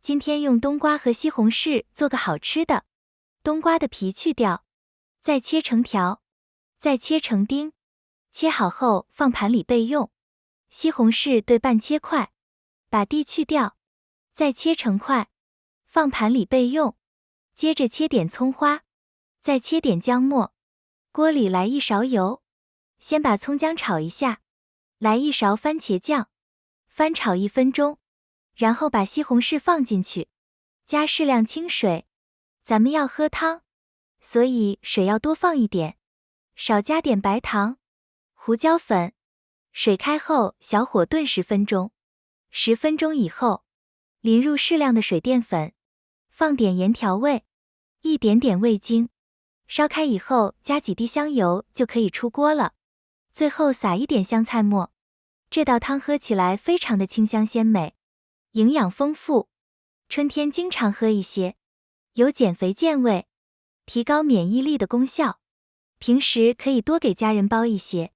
今天用冬瓜和西红柿做个好吃的。冬瓜的皮去掉，再切成条，再切成丁，切好后放盘里备用。西红柿对半切块，把蒂去掉，再切成块，放盘里备用。接着切点葱花，再切点姜末。锅里来1勺油，先把葱姜炒一下，来1勺番茄酱，翻炒1分钟，然后把西红柿放进去，加适量清水。咱们要喝汤，所以水要多放一点，少加点白糖、胡椒粉。水开后小火炖10分钟，10分钟以后，淋入适量的水淀粉，放点盐调味，一点点味精。烧开以后加几滴香油就可以出锅了，最后撒一点香菜末。这道汤喝起来非常的清香鲜美，营养丰富，春天经常喝一些，有减肥健胃、提高免疫力的功效。平时可以多给家人煲一些。